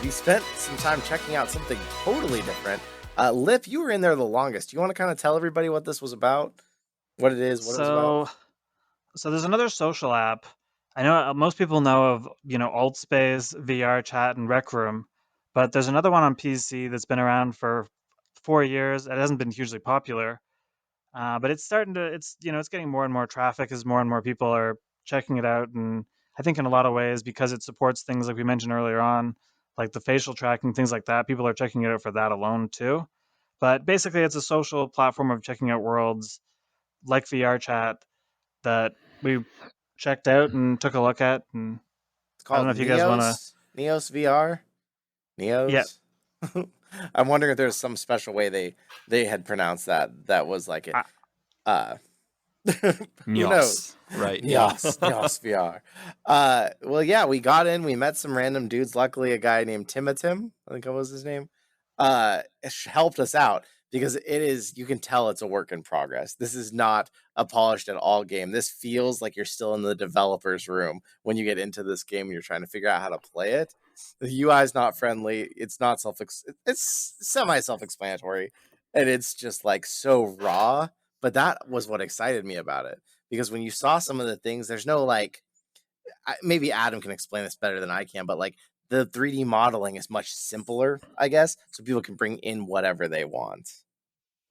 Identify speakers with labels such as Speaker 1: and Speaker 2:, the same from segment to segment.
Speaker 1: we spent some time checking out something totally different. Lip, you were in there the longest. Do you want to kind of tell everybody what this was about? What it is, what it was about?
Speaker 2: So there's another social app. I know most people know of, AltSpace, VRChat, and Rec Room, but there's another one on PC that's been around for 4 years. It hasn't been hugely popular, but it's starting to. It's getting more and more traffic as more and more people are checking it out. And I think in a lot of ways, because it supports things like we mentioned earlier on, like the facial tracking, things like that, people are checking it out for that alone too. But basically, it's a social platform of checking out worlds like VRChat that we checked out and took a look at. And
Speaker 1: It's
Speaker 2: I don't
Speaker 1: called
Speaker 2: know if you guys want to.
Speaker 1: Neos VR,
Speaker 2: Yeah.
Speaker 1: Neos. I'm wondering if there's some special way they had pronounced that was like it.
Speaker 2: I,
Speaker 1: Uh, who
Speaker 3: Neos,
Speaker 1: knows?
Speaker 3: right?
Speaker 1: Neos VR. Well, yeah, we got in. We met some random dudes. Luckily, a guy named Timotim, I think that was his name, helped us out because it is. You can tell it's a work in progress. This is not a polished at all game. This feels like you're still in the developer's room when you get into this game and you're trying to figure out how to play it. The UI is not friendly. It's not it's semi self-explanatory, and it's just like so raw. But that was what excited me about it because when you saw some of the things, there's no like. Maybe Adam can explain this better than I can, but like the 3D modeling is much simpler, I guess, so people can bring in whatever they want.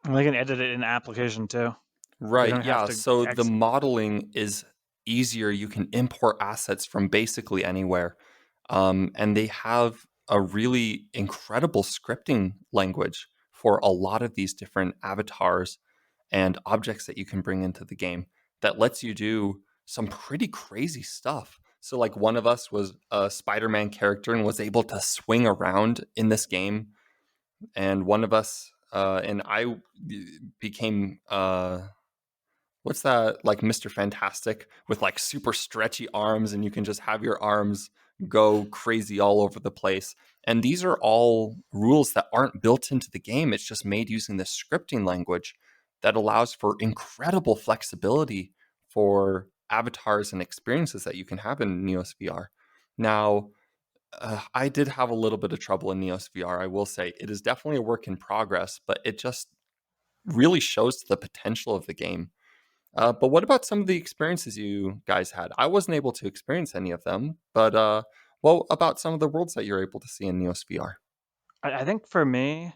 Speaker 2: they can edit it in application too. They
Speaker 3: Right,
Speaker 2: don't have
Speaker 3: yeah.
Speaker 2: to.
Speaker 3: So the modeling is easier. You can import assets from basically anywhere. And they have a really incredible scripting language for a lot of these different avatars and objects that you can bring into the game that lets you do some pretty crazy stuff. So, like, one of us was a Spider Man character and was able to swing around in this game. And one of us, and I became what's that, like Mr. Fantastic with like super stretchy arms, and you can just have your arms go crazy all over the place. And these are all rules that aren't built into the game. It's just made using this scripting language that allows for incredible flexibility for avatars and experiences that you can have in NeosVR. Now, I did have a little bit of trouble in NeosVR. I will say it is definitely a work in progress, but it just really shows the potential of the game. But what about some of the experiences you guys had? I wasn't able to experience any of them, but what about some of the worlds that you're able to see in NeosVR?
Speaker 2: I think for me,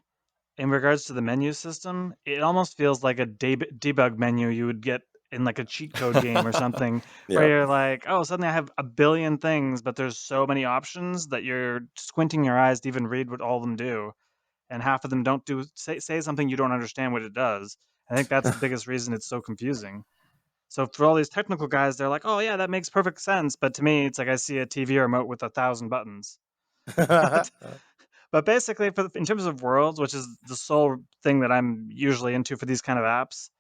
Speaker 2: in regards to the menu system, it almost feels like a debug menu you would get in like a cheat code game or something, where
Speaker 1: Yeah.
Speaker 2: you're like, oh, suddenly I have a billion things, but there's so many options that you're squinting your eyes to even read what all of them do, and half of them don't say something you don't understand what it does. I think that's the biggest reason it's so confusing. So for all these technical guys, they're like, "Oh yeah, that makes perfect sense." But to me, it's like I see a TV remote with 1,000 buttons. but, but basically, in terms of worlds, which is the sole thing that I'm usually into for these kind of apps,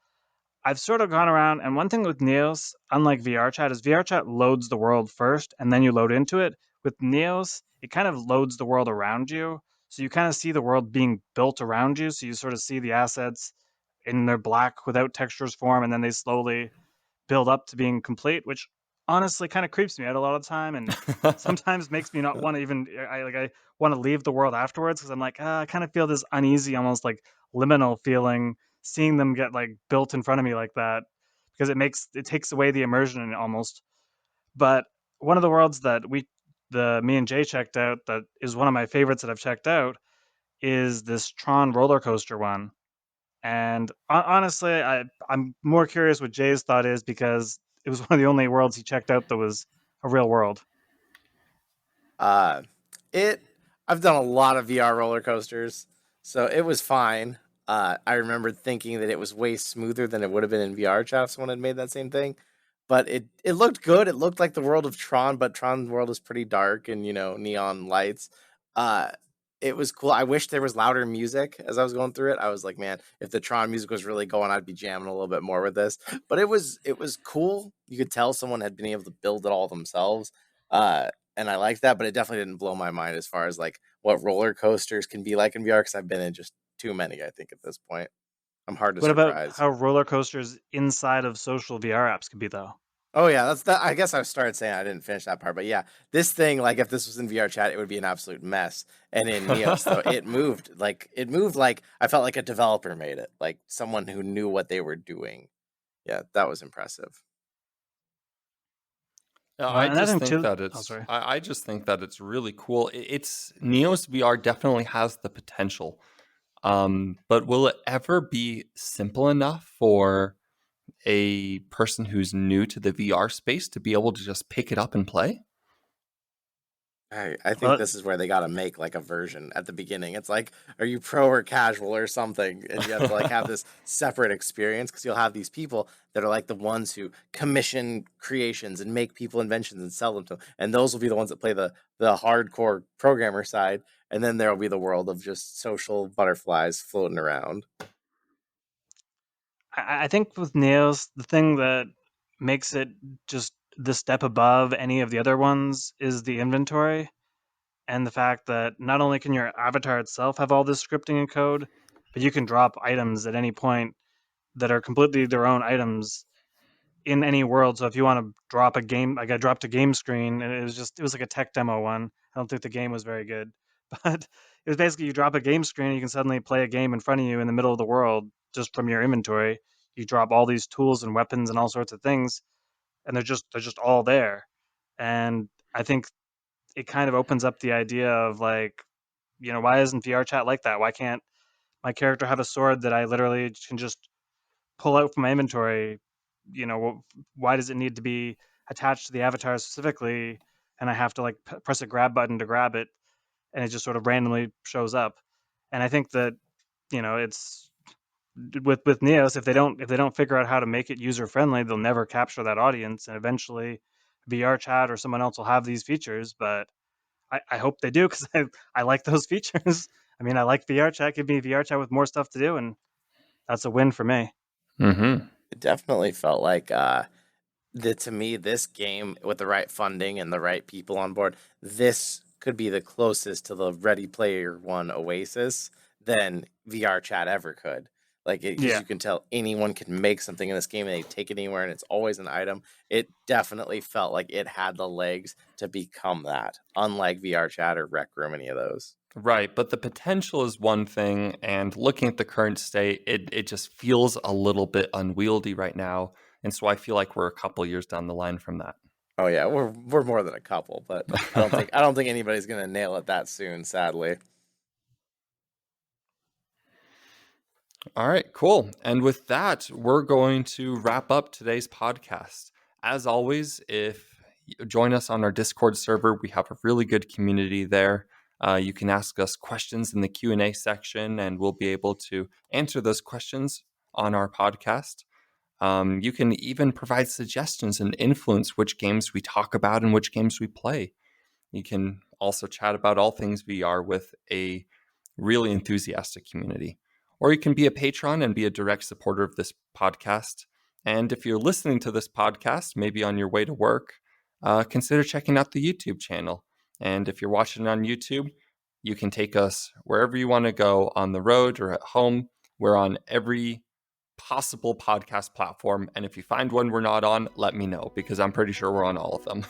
Speaker 2: I've sort of gone around. And one thing with Neos, unlike VRChat, is VRChat loads the world first, and then you load into it. With Neos, it kind of loads the world around you, so you kind of see the world being built around you. So you sort of see the assets in their black without textures form, and then they slowly build up to being complete, which honestly kind of creeps me out a lot of the time, and sometimes makes me not want to even. I want to leave the world afterwards because I'm like, I kind of feel this uneasy, almost like liminal feeling, seeing them get like built in front of me like that, because it takes away the immersion in it almost. But one of the worlds that me and Jay checked out, that is one of my favorites that I've checked out, is this Tron roller coaster one. And honestly, I'm more curious what Jay's thought is, because it was one of the only worlds he checked out that was a real world.
Speaker 1: uh, it. I've done a lot of VR roller coasters, so it was fine. I remember thinking that it was way smoother than it would have been in VR chat if someone had made that same thing. But it looked good. It looked like the world of Tron, but Tron's world is pretty dark and neon lights. Uh, it was cool. I wish there was louder music as I was going through it. I was like, man, if the Tron music was really going, I'd be jamming a little bit more with this. But it was cool. You could tell someone had been able to build it all themselves. And I liked that, but it definitely didn't blow my mind as far as like what roller coasters can be like in VR because I've been in just too many, I think, at this point. I'm hard to
Speaker 2: What about
Speaker 1: surprise.
Speaker 2: how roller coasters inside of social VR apps could be, though?
Speaker 1: Oh yeah, that's that. I guess I started saying I didn't finish that part, but yeah, this thing, like if this was in VRChat, it would be an absolute mess. And in Neos, though, it moved like I felt like a developer made it, like someone who knew what they were doing. Yeah, that was impressive.
Speaker 3: I
Speaker 2: And I
Speaker 3: just
Speaker 2: think
Speaker 3: think
Speaker 2: too.
Speaker 3: that
Speaker 2: Oh, sorry.
Speaker 3: I just think that it's really cool. It's Neos VR definitely has the potential, but will it ever be simple enough for a person who's new to the VR space to be able to just pick it up and play?
Speaker 1: I think
Speaker 2: Well,
Speaker 1: this is where they got to make like a version at the beginning. It's like, are you pro or casual or something? And you have to like have this separate experience because you'll have these people that are like the ones who commission creations and make people inventions and sell them to them. And those will be the ones that play the hardcore programmer side. And then there'll be the world of just social butterflies floating around.
Speaker 2: I think with Neos, the thing that makes it just the step above any of the other ones is the inventory and the fact that not only can your avatar itself have all this scripting and code, but you can drop items at any point that are completely their own items in any world. So if you want to drop a game, like I dropped a game screen, and it was like a tech demo one. I don't think the game was very good, but it was basically you drop a game screen, you can suddenly play a game in front of you in the middle of the world just from your inventory. You drop all these tools and weapons and all sorts of things, and they're just all there. And I think it kind of opens up the idea of like, why isn't VR chat like that? Why can't my character have a sword that I literally can just pull out from my inventory? Why does it need to be attached to the avatar specifically, and I have to like press a grab button to grab it, and it just sort of randomly shows up? And I think that it's with Neos, if they don't figure out how to make it user friendly, they'll never capture that audience, and eventually VRChat or someone else will have these features. But I hope they do because I like those features. I mean, I like VRChat. Give me VRChat with more stuff to do, and that's a win for me.
Speaker 3: Mm-hmm.
Speaker 1: It definitely felt like to me, this game with the right funding and the right people on board, this could be the closest to the Ready Player One Oasis than VR Chat ever could. Like, because
Speaker 2: Yeah.
Speaker 1: you can tell anyone can make something in this game and they take it anywhere and it's always an item. It definitely felt like it had the legs to become that, unlike VR Chat or Rec Room, any of those.
Speaker 3: Right, but the potential is one thing, and looking at the current state, it just feels a little bit unwieldy right now, and so I feel like we're a couple years down the line from that.
Speaker 1: Oh yeah, we're more than a couple, but I don't think anybody's gonna nail it that soon, sadly.
Speaker 3: All right, cool. And with that, we're going to wrap up today's podcast. As always, if you join us on our Discord server, we have a really good community there. You can ask us questions in the Q&A section, and we'll be able to answer those questions on our podcast. You can even provide suggestions and influence which games we talk about and which games we play. You can also chat about all things VR with a really enthusiastic community. Or you can be a patron and be a direct supporter of this podcast. And if you're listening to this podcast, maybe on your way to work, consider checking out the YouTube channel. And if you're watching on YouTube, you can take us wherever you want to go on the road or at home. We're on every possible podcast platform. And if you find one we're not on, let me know because I'm pretty sure we're on all of them.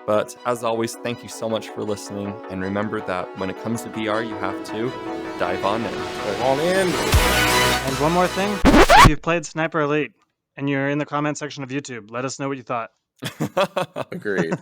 Speaker 3: But as always, thank you so much for listening. And remember that when it comes to VR, you have to dive on in.
Speaker 1: Dive on in.
Speaker 2: And one more thing, if you've played Sniper Elite and you're in the comment section of YouTube, let us know what you thought.
Speaker 1: Agreed.